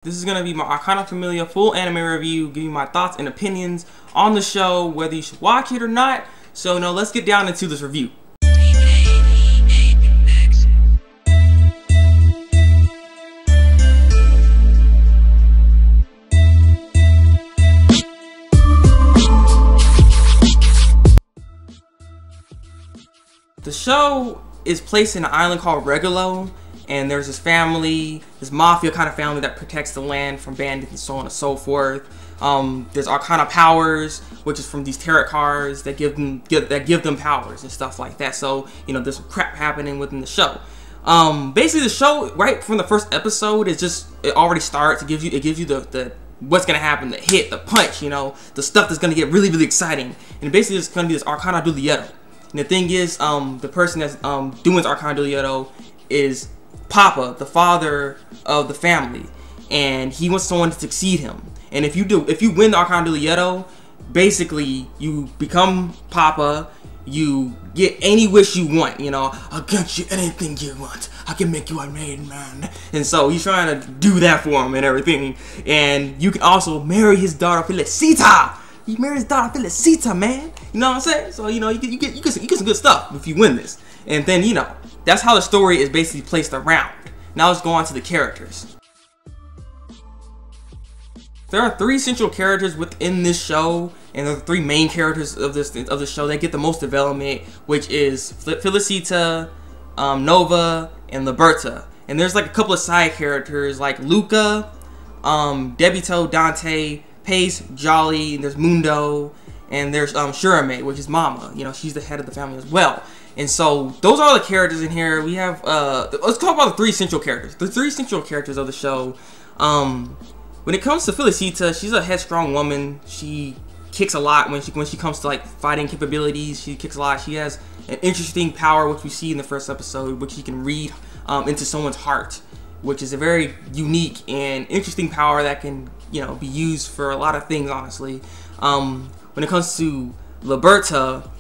This is going to be my Arcana Famiglia Full Anime review, giving you my thoughts and opinions on the show, whether you should watch it or not. So now let's get down into this review. The show is placed in an island called Regulo, and there's this family, this mafia kind of family that protects the land from bandits and so on and so forth. There's Arcana powers, which is from these tarot cards that give them powers and stuff like that. So you know, there's some crap happening within the show. Basically, the show right from the first episode is just, it already starts. It gives you the what's gonna happen, the hit, the punch, you know, the stuff that's gonna get really exciting. And basically, it's gonna be this Arcana della. And the thing is, the person that's doing this Arcana della is Papa, the father of the family, and he wants someone to succeed him. And if you win the Arcana della, basically you become Papa. You get any wish you want. You know, I'll get you anything you want. I can make you a maiden man. And so he's trying to do that for him and everything. And you can also marry his daughter Felicita. You marry his daughter Felicita, man. You know what I'm saying? So you know, you get some good stuff if you win this. And then, you know, that's how the story is basically placed around. Now let's go on to the characters. There are 3 central characters within this show, and there are 3 main characters of the show that get the most development, which is Felicita, Nova, and Liberta. And there's like a couple of side characters like Luca, Debito, Dante, Pace, Jolly, and there's Mundo, and there's Shurame, which is Mama. You know, she's the head of the family as well. And so those are all the characters in here. We have let's talk about the 3 central characters. The 3 central characters of the show. When it comes to Felicita, she's a headstrong woman. She kicks a lot when she comes to like fighting capabilities. She kicks a lot. She has an interesting power, which we see in the first episode, which she can read into someone's heart, which is a very unique and interesting power that can, you know, be used for a lot of things, honestly. When it comes to Liberta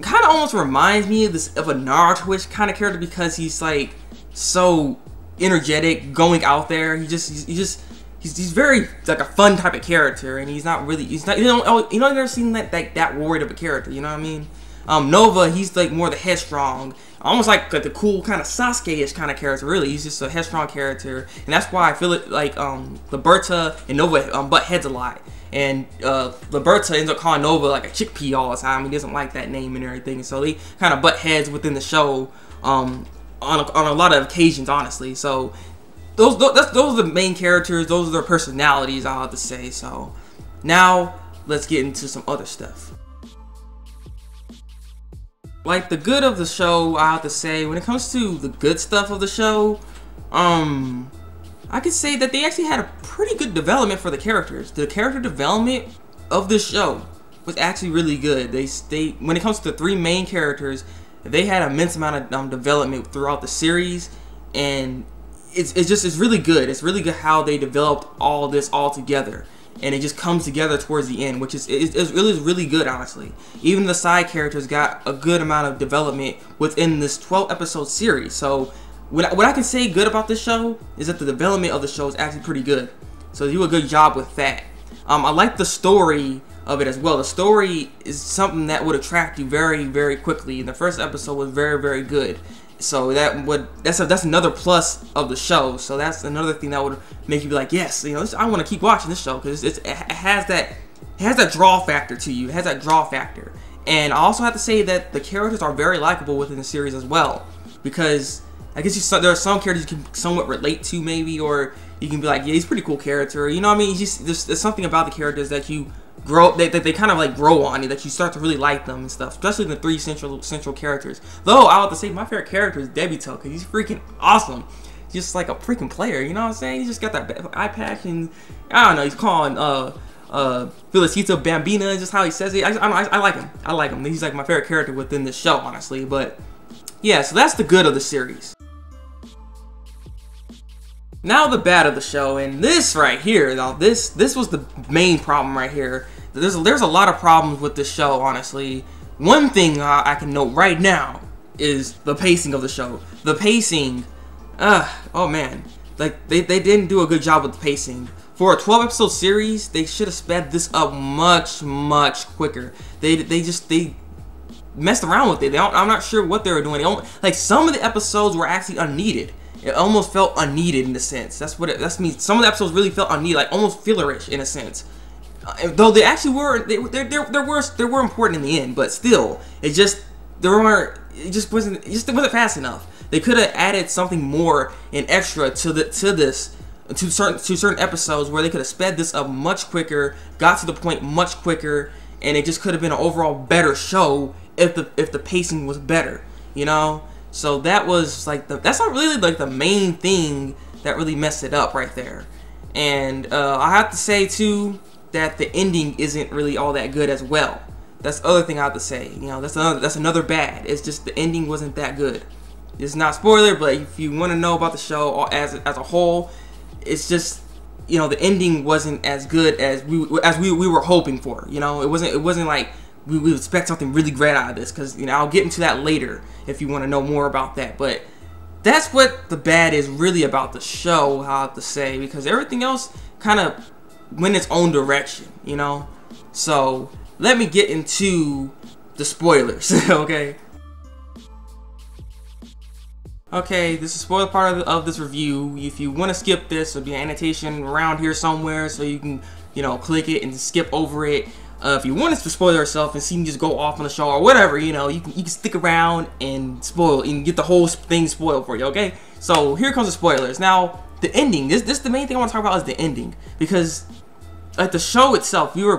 kind of almost reminds me of a Naruto-ish kind of character, because he's like so energetic, going out there. He's very like a fun type of character, and you don't ever seen that worried of a character, you know what I mean? Nova, he's like more the headstrong, almost like the cool kind of Sasuke-ish kind of character. Really, he's just a headstrong character, and that's why I feel it like Liberta and Nova butt heads a lot. And Liberta ends up calling Nova like a chickpea all the time. He doesn't like that name and everything, so they kind of butt heads within the show on a lot of occasions, honestly. So those are the main characters. Those are their personalities, I'll have to say. So now let's get into some other stuff. Like the good of the show, I have to say, when it comes to the good stuff of the show, I could say that they actually had a pretty good development for the characters. The character development of this show was actually really good. They when it comes to the 3 main characters, they had an immense amount of development throughout the series, and it's really good. It's really good how they developed all this all together, and it just comes together towards the end, which is really good, honestly. Even the side characters got a good amount of development within this 12-episode series. So what I can say good about this show is that the development of the show is actually pretty good. So they do a good job with that. I like the story of it as well. The story is something that would attract you very quickly, and the first episode was very good. So that's another plus of the show. So that's another thing that would make you be like, yes, you know, I want to keep watching this show, because it has that draw factor to you. It has that draw factor. And I also have to say that the characters are very likable within the series as well, because I guess there are some characters you can somewhat relate to, maybe, or you can be like, yeah, he's a pretty cool character. You know what I mean? There's something about the characters that you grow, that they kind of like grow on you, that you start to really like them and stuff. Especially the 3 central characters. Though I have to say, my favorite character is Debito, because he's freaking awesome. He's just like a freaking player. You know what I'm saying? He's just got that eye patch, and I don't know. He's calling Felicita Bambina, just how he says it. I like him. I like him. He's like my favorite character within this show, honestly. But yeah, so that's the good of the series. Now the bad of the show, and this right here, now this was the main problem right here. There's a lot of problems with this show, honestly. One thing I can note right now is the pacing of the show. The pacing, oh man, like they didn't do a good job with the pacing. For a 12 episode series, they should have sped this up much quicker. They messed around with it. I'm not sure what they were doing. Like some of the episodes were actually unneeded. It almost felt unneeded in a sense. That's means. Some of the episodes really felt unneeded, like almost fillerish in a sense. Though they actually were, they were important in the end. But still, it just wasn't fast enough. They could have added something more and extra to certain episodes where they could have sped this up much quicker, got to the point much quicker, and it just could have been an overall better show if the pacing was better, you know. So that was like that's not really like the main thing that really messed it up right there. And I have to say too that the ending isn't really all that good as well. That's the other thing I have to say. You know, that's another bad. It's just the ending wasn't that good. It's not spoiler, but if you want to know about the show as a whole, it's just, you know, the ending wasn't as good as we were hoping for. You know, it wasn't like we would expect something really great out of this, because, you know, I'll get into that later if you want to know more about that. But that's what the bad is really about the show, I have to say, because everything else kind of went its own direction, you know. So let me get into the spoilers. Okay, this is the spoiler part of this review. If you want to skip this, there'll be an annotation around here somewhere, so you can, you know, click it and skip over it. If you want to spoil yourself and see me just go off on the show or whatever, you know, you can stick around and spoil and get the whole thing spoiled for you. Okay, so here comes the spoilers. Now, the ending. This the main thing I want to talk about is the ending, because like the show itself, we were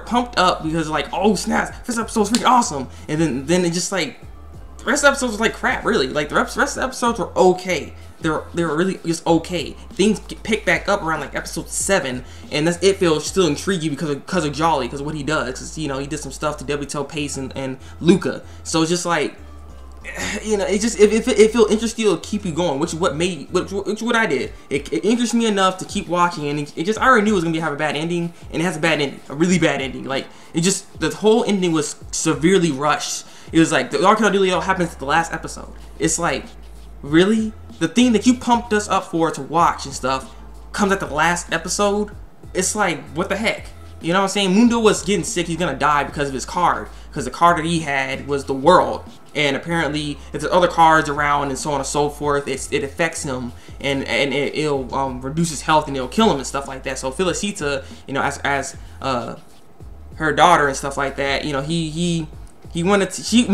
pumped up because like, oh snap, this episode's freaking awesome, and then it just like, the rest of the episodes was like crap, really. Like the rest of the episodes were okay. They were really just okay. Things pick back up around like episode 7, and that's it. Feels still intriguing because of Jolly, because of what he does. Because, you know, he did some stuff to Debito, Pace, and Luca. So it's just like, you know, it just it feel interesting to keep you going, which is what I did. It interested me enough to keep watching, and it just, I already knew it was gonna have a bad ending, and it has a bad ending, a really bad ending. Like it just, the whole ending was severely rushed. It was like the Arcana dealio happens at the last episode. It's like, really? The thing that you pumped us up for to watch and stuff comes at the last episode? It's like, what the heck? You know what I'm saying? Mundo was getting sick. He's gonna die because of his card. Because the card that he had was the world. And apparently, if there's other cards around and so on and so forth, it affects him. And it'll reduce his health and it'll kill him and stuff like that. So Felicita, you know, as her daughter and stuff like that, you know, she wanted to save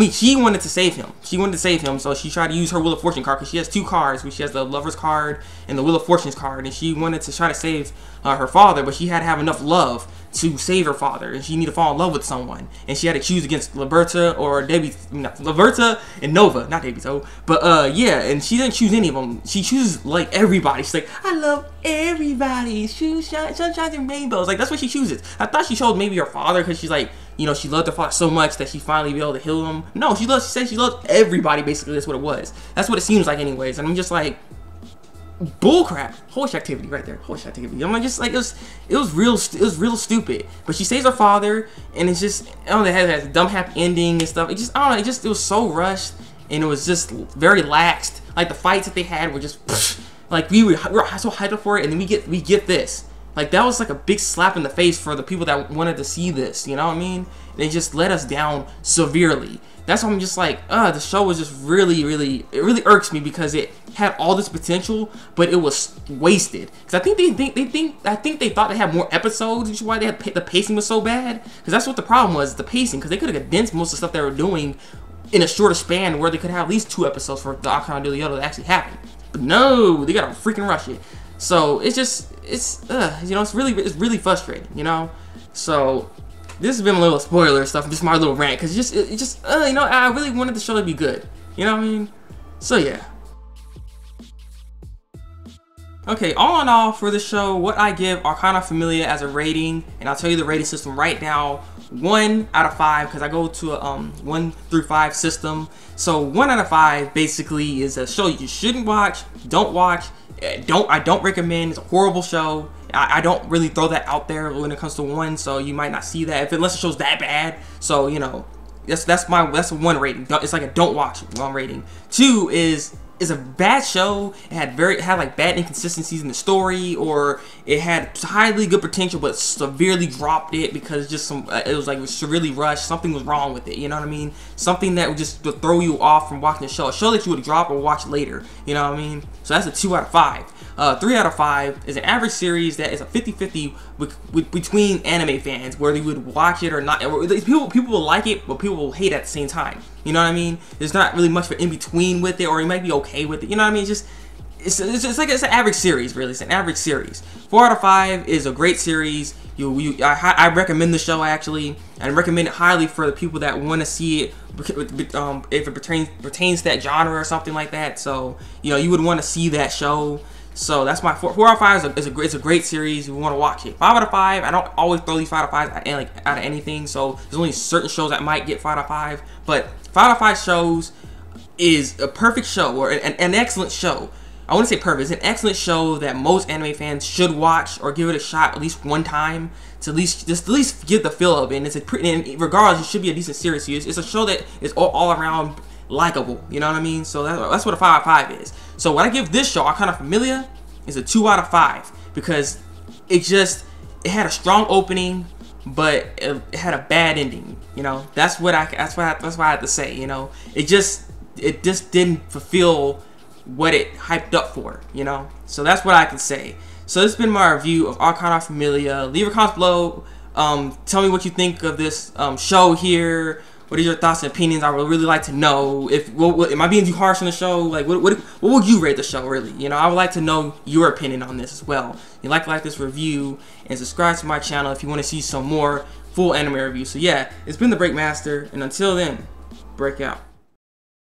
him. She wanted to save him, so she tried to use her Wheel of Fortune card, because she has 2 cards. She has the Lover's card and the Wheel of Fortune's card, and she wanted to try to save her father, but she had to have enough love to save her father, and she needed to fall in love with someone, and she had to choose against Liberta or Liberta and Nova, not Debito, but yeah, and she didn't choose any of them. She chooses like everybody. She's like, I love everybody, sunshine and rainbows. Like that's what she chooses. I thought she chose maybe her father, because she's like, you know, she loved her father so much that she finally be able to heal him. No, she said she loved everybody. Basically, that's what it was. That's what it seems like, anyways. And I'm just like, bullcrap. Horse activity right there. Horse activity. I'm like, just like, it was real stupid. But she saves her father, and it's just, I don't know, it has a dumb happy ending and stuff. It just, I don't know, it was so rushed, and it was just very laxed. Like the fights that they had were just like, we were so hyped up for it, and then we get this. Like that was like a big slap in the face for the people that wanted to see this. You know what I mean? They just let us down severely. That's why I'm just like, the show was just really irks me, because it had all this potential, but it was wasted. Because I think they thought they had more episodes, which is why the pacing was so bad. Because that's what the problem was, the pacing. Because they could have condensed most of the stuff they were doing in a shorter span, where they could have at least 2 episodes for the Arcana dealio to actually happen. But no, they gotta freaking rush it. So it's just, you know, it's really frustrating, you know. So this has been a little spoiler stuff, just my little rant, because it just, you know, I really wanted the show to be good, you know what I mean? So yeah. Okay, all in all, for the show, what I give Arcana Famiglia as a rating, and I'll tell you the rating system right now, 1 out of 5, because I go to a 1 through 5 system. So 1 out of 5 basically is a show you shouldn't watch, don't watch, I don't recommend. It's a horrible show. I don't really throw that out there when it comes to 1, so you might not see that unless the show's that bad. So, you know, that's a 1 rating. It's like a don't watch 1 rating. 2 is is a bad show. It had like bad inconsistencies in the story, or it had highly good potential but severely dropped it because it was severely rushed. Something was wrong with it, you know what I mean? Something that would just throw you off from watching the show. A show that you would drop or watch later, you know what I mean? So that's a 2 out of 5. 3 out of 5 is an average series that is a 50-50 between anime fans, where they would watch it or not. People will like it, but people will hate it at the same time. You know what I mean? There's not really much for in between with it, or you might be okay with it. You know what I mean? It's an average series, really. It's an average series. 4 out of 5 is a great series. I recommend the show, actually, and I recommend it highly for the people that want to see it, if it pertains to that genre or something like that. So you would want to see that show. So that's my 4 out of 5 is a great series. You want to watch it. 5 out of 5. I don't always throw these 5 out of 5 out of anything. So there's only certain shows that might get 5 out of 5. But 5 out of 5 shows is a perfect show, or an excellent show. I wouldn't say perfect. It's an excellent show that most anime fans should watch or give it a shot at least one time to at least get the feel of it. And regardless, it should be a decent series. It's a show that is all around likable. You know what I mean? So that's what a 5 out of 5 is. So when I give this show, Arcana Famiglia, is a 2 out of 5 because it had a strong opening, but it had a bad ending. That's why I have to say. It just didn't fulfill what it hyped up for. So that's what I can say. So this has been my review of Arcana Famiglia. Leave your comments below. Tell me what you think of this show here. What are your thoughts and opinions? I would really like to know. Am I being too harsh on the show? Like, what would you rate the show, really? I would like to know your opinion on this as well. You'd like this review, and subscribe to my channel if you want to see some more full anime reviews. So yeah, it's been the Thabreakmaster, and until then, break out.